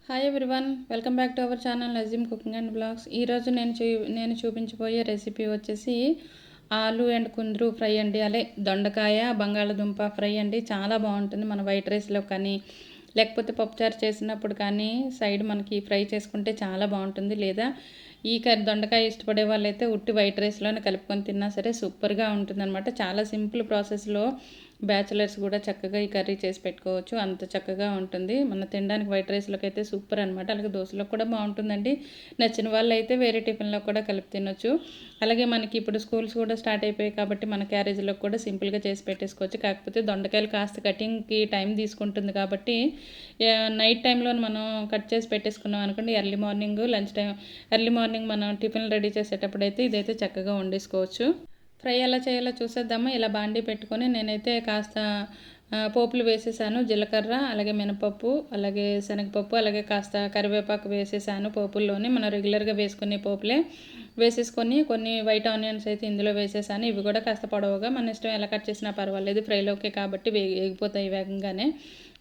Hi everyone, welcome back to our channel Nazeem cooking and blogs. ఈరోజు నేను చూపించబోయే recipe వచ్చేసి ఆలు అండ్ కుంద్రు ఫ్రై అండి. అదే దొండకాయ బంగాళదుంప ఫ్రై అండి. చాలా బాగుంటుంది. మన వైట్ రైస్లో కానీ లేకపోతే పప్పుచారు చేసినప్పుడు కానీ సైడ్ మనకి ఫ్రై చేసుకుంటే చాలా బాగుంటుంది. లేదా ఈ దొండకాయ ఇష్టపడే వాళ్ళైతే ఉట్టి వైట్ రైస్లోనే కలుపుకొని తిన్నా సరే సూపర్గా ఉంటుందన్నమాట. చాలా సింపుల్ ప్రాసెస్లో బ్యాచిలర్స్ కూడా చక్కగా ఈ కర్రీ చేసి పెట్టుకోవచ్చు. అంత చక్కగా ఉంటుంది. మన తినడానికి వైట్ రైస్లోకి అయితే సూపర్ అనమాట. అలాగే దోశలో కూడా బాగుంటుందండి. నచ్చిన వాళ్ళు అయితే వేరే టిఫిన్లో కూడా కలిపి తినొచ్చు. అలాగే మనకి ఇప్పుడు స్కూల్స్ కూడా స్టార్ట్ అయిపోయాయి కాబట్టి మన క్యారేజీలో కూడా సింపుల్గా చేసి పెట్టేసుకోవచ్చు. కాకపోతే దొండకాయలు కాస్త కటింగ్కి టైం తీసుకుంటుంది కాబట్టి నైట్ టైంలో మనం కట్ చేసి పెట్టేసుకున్నాం అనుకోండి, early morning lunch time early morning మనం టిఫిన్ రెడీ చేసేటప్పుడు అయితే ఇదైతే చక్కగా వండేసుకోవచ్చు. ఫ్రై ఎలా చేయాలో చూసేద్దాము. ఇలా బాండీ పెట్టుకొని నేనైతే కాస్త పోపులు వేసేసాను. జీలకర్ర, అలాగే మినపప్పు, అలాగే శనగపప్పు, అలాగే కాస్త కరివేపాకు వేసేసాను. పోపుల్లోనే మనం రెగ్యులర్గా వేసుకునే పోపులే వేసేసుకొని కొన్ని వైట్ ఆనియన్స్ అయితే ఇందులో వేసేసాను. ఇవి కూడా కాస్త పొడవుగా మన ఇష్టం ఎలా కట్ చేసినా పర్వాలేదు, ఫ్రైలోకే కాబట్టి వేగిపోతాయి వేగంగానే.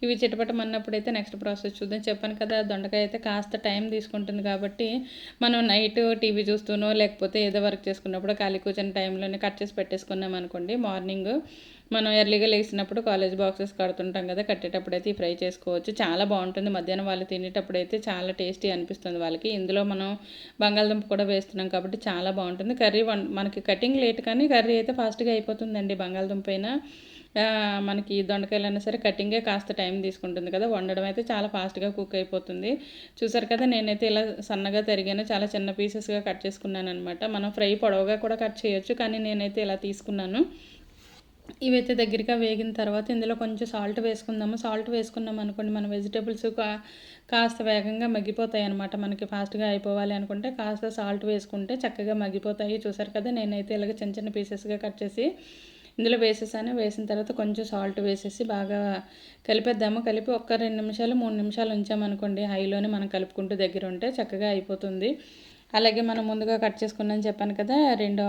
ఇవి చిటపటమన్నప్పుడైతే నెక్స్ట్ ప్రాసెస్ చూద్దాం. చెప్పాను కదా, దొండకాయ అయితే కాస్త టైం తీసుకుంటుంది కాబట్టి మనం నైట్ టీవీ చూస్తూనో లేకపోతే ఏదో వర్క్ చేసుకున్నప్పుడు ఖాళీ కూర్చొని టైంలోనే కట్ చేసి పెట్టేసుకున్నాం అనుకోండి, మార్నింగ్ మనం ఎర్లీగా లేచినప్పుడు కాలేజ్ బాక్సెస్ కడుతుంటాం కదా, కట్టేటప్పుడు అయితే ఫ్రై చేసుకోవచ్చు. చాలా బాగుంటుంది. మధ్యాహ్నం వాళ్ళు తినేటప్పుడు అయితే చాలా టేస్టీ అనిపిస్తుంది వాళ్ళకి. ఇందులో మనం బంగాళదుంప కూడా వేస్తున్నాం కాబట్టి చాలా బాగుంటుంది. కర్రీ మనకి కటింగ్ లేట్ కానీ కర్రీ అయితే ఫాస్ట్గా అయిపోతుందండి. బంగాళదుంప అయినా మనకి దొండకాయలైనా సరే కటింగే కాస్త టైం తీసుకుంటుంది కదా, వండడం అయితే చాలా ఫాస్ట్గా కుక్ అయిపోతుంది. చూసారు కదా, నేనైతే ఇలా సన్నగా తరిగాను. చాలా చిన్న పీసెస్గా కట్ చేసుకున్నాను అనమాట. మనం ఫ్రై పొడవుగా కూడా కట్ చేయొచ్చు, కానీ నేనైతే ఇలా తీసుకున్నాను. ఇవైతే దగ్గరగా వేగిన తర్వాత ఇందులో కొంచెం సాల్ట్ వేసుకుందాము. సాల్ట్ వేసుకున్నాం అనుకోండి, మన వెజిటేబుల్స్ కాస్త వేగంగా మగ్గిపోతాయి అనమాట. మనకి ఫాస్ట్గా అయిపోవాలి అనుకుంటే కాస్త సాల్ట్ వేసుకుంటే చక్కగా మగ్గిపోతాయి. చూసారు కదా, నేనైతే ఇలాగ చిన్న చిన్న పీసెస్గా కట్ చేసి ఇందులో వేసేసాను. వేసిన తర్వాత కొంచెం సాల్ట్ వేసేసి బాగా కలిపేద్దాము. కలిపి ఒక్క 2 నిమిషాలు 3 నిమిషాలు ఉంచామనుకోండి, హైలోనే మనం కలుపుకుంటూ దగ్గర ఉంటే చక్కగా అయిపోతుంది. అలాగే మనం ముందుగా కట్ చేసుకున్నాను చెప్పాను కదా, 2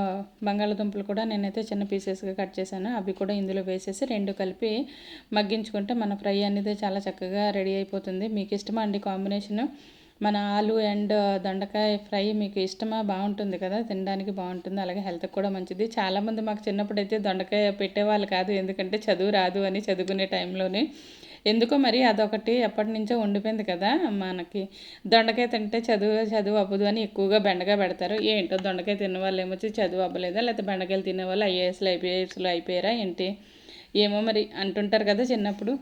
బంగాళదుంపలు కూడా నేనైతే చిన్న పీసెస్గా కట్ చేశాను. అవి కూడా ఇందులో వేసేసి 2 కలిపి మగ్గించుకుంటే మన ఫ్రై అనేది చాలా చక్కగా రెడీ అయిపోతుంది. మీకు ఇష్టమా అండి కాంబినేషను? మన ఆలు అండ్ దొండకాయ ఫ్రై మీకు ఇష్టమా? బాగుంటుంది కదా, తినడానికి బాగుంటుంది. అలాగే హెల్త్కి కూడా మంచిది. చాలామంది మాకు చిన్నప్పుడు అయితే దొండకాయ పెట్టేవాళ్ళు కాదు, ఎందుకంటే చదువు రాదు అని చదువుకునే టైంలోనే. ఎందుకో మరి అదొకటి ఎప్పటి నుంచో ఉండిపోయింది కదా మనకి. దొండకాయ తింటే చదువు అవ్వదు అని ఎక్కువగా బెండకాయ పెడతారు. ఏంటో దొండకాయ తిన్న వాళ్ళు ఏమొచ్చి చదువు అవ్వలేదా, లేకపోతే బెండకాయలు తినేవాళ్ళు ఐఏఎస్లు అయిపోయారా ఏంటి, ఏమో మరి అంటుంటారు కదా చిన్నప్పుడు.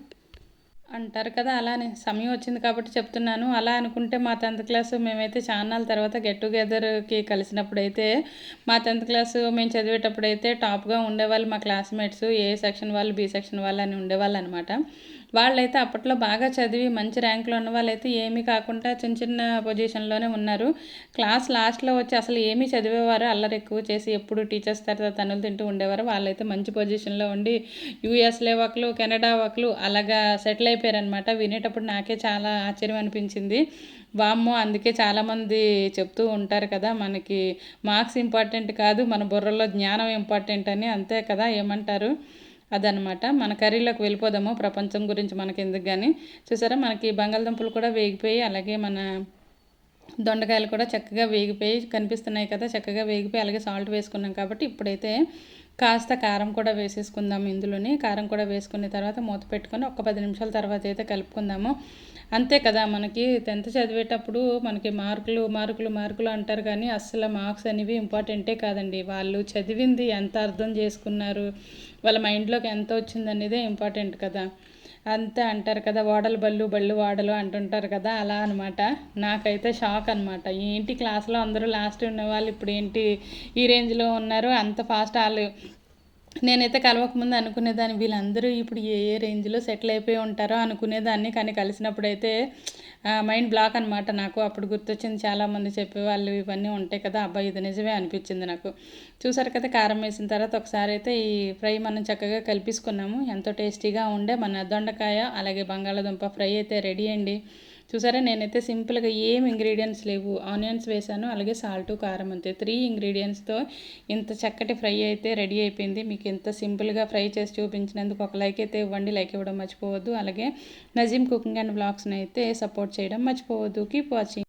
అంటారు కదా, అలానే సమయం వచ్చింది కాబట్టి చెప్తున్నాను. అలా అనుకుంటే మా 10th క్లాసు మేమైతే చాన్నాళ్ళ తర్వాత గెట్ టుగెదర్కి కలిసినప్పుడైతే మా 10th క్లాసు మేము చదివేటప్పుడైతే టాప్గా ఉండేవాళ్ళు మా క్లాస్మేట్స్. ఏ సెక్షన్ వాళ్ళు, బి సెక్షన్ వాళ్ళు అని ఉండేవాళ్ళు అనమాట. వాళ్ళైతే అప్పట్లో బాగా చదివి మంచి ర్యాంకులో ఉన్న వాళ్ళైతే ఏమీ కాకుండా చిన్న చిన్న పొజిషన్లోనే ఉన్నారు. క్లాస్ లాస్ట్లో వచ్చి అసలు ఏమీ చదివేవారు, అల్లరి ఎక్కువ చేసి ఎప్పుడు టీచర్స్ తర్వాత తనులు తింటూ ఉండేవారు. వాళ్ళైతే మంచి పొజిషన్లో ఉండి యూఎస్లో ఒకరు, కెనడా ఒకరు అలాగా సెటిల్ అయిపోయారనమాట. వినేటప్పుడు నాకే చాలా ఆశ్చర్యం అనిపించింది. వామ్మో, అందుకే చాలామంది చెప్తూ ఉంటారు కదా, మనకి మార్క్స్ ఇంపార్టెంట్ కాదు, మన బుర్రలో జ్ఞానం ఇంపార్టెంట్ అని. అంతే కదా, ఏమంటారు? అదనమాట. మన కర్రీలోకి వెళ్ళిపోదాము. ప్రపంచం గురించి మనకి ఎందుకు కానీ. చూసారా, మనకి బంగాళదుంపలు కూడా వేగిపోయి అలాగే మన దొండకాయలు కూడా చక్కగా వేగిపోయి కనిపిస్తున్నాయి కదా, చక్కగా వేగిపోయి అలాగే సాల్ట్ వేసుకున్నాం కాబట్టి ఇప్పుడైతే కాస్త కారం కూడా వేసేసుకుందాము. ఇందులోని కారం కూడా వేసుకున్న తర్వాత మూత పెట్టుకొని ఒక 10 నిమిషాల తర్వాత అయితే కలుపుకుందాము. అంతే కదా, మనకి 10th చదివేటప్పుడు మనకి మార్కులు అంటారు కానీ అస్సలు మార్క్స్ అనేవి ఇంపార్టెంటే కాదండి. వాళ్ళు చదివింది ఎంత అర్థం చేసుకున్నారు, వాళ్ళ మైండ్లోకి ఎంత వచ్చింది అనేదే ఇంపార్టెంట్ కదా. అంతే అంటారు కదా, ఓడలు బళ్ళు ఓడలు అంటుంటారు కదా, అలా అనమాట. నాకైతే షాక్ అనమాట. ఏంటి క్లాస్లో అందరూ లాస్ట్ ఉన్నవాళ్ళు ఇప్పుడు ఏంటి ఈ రేంజ్లో ఉన్నారు, అంత ఫాస్ట్ వాళ్ళు. నేనైతే కలవకముందు అనుకునేదాన్ని వీళ్ళందరూ ఇప్పుడు ఏ ఏ రేంజ్లో సెటిల్ అయిపోయి ఉంటారో అనుకునేదాన్ని. కానీ కలిసినప్పుడైతే మైండ్ బ్లాక్ అనమాట. నాకు అప్పుడు గుర్తొచ్చింది, చాలామంది చెప్పేవాళ్ళు ఇవన్నీ ఉంటాయి కదా, అబ్బాయి ఇది నిజమే అనిపించింది నాకు. చూసారు కదా, కారం వేసిన తర్వాత ఒకసారి అయితే ఈ ఫ్రై మనం చక్కగా కలిపేసుకున్నాము. ఎంతో టేస్టీగా ఉండే మన దొండకాయ అలాగే బంగాళాదుంప ఫ్రై అయితే రెడీ అండి. చూసారా, నేనైతే సింపుల్గా ఏం ఇంగ్రీడియంట్స్ లేవు, ఆనియన్స్ వేసాను, అలాగే సాల్ట్, కారం అంతే. 3 ఇంగ్రీడియంట్స్తో ఇంత చక్కటి ఫ్రై అయితే రెడీ అయిపోయింది. మీకు ఇంత సింపుల్గా ఫ్రై చేసి చూపించినందుకు ఒక లైక్ అయితే ఇవ్వండి. లైక్ ఇవ్వడం మర్చిపోవద్దు. అలాగే నజీమ్ కుకింగ్ అండ్ వ్లాగ్స్ని అయితే సపోర్ట్ చేయడం మర్చిపోవద్దు. Keep watching.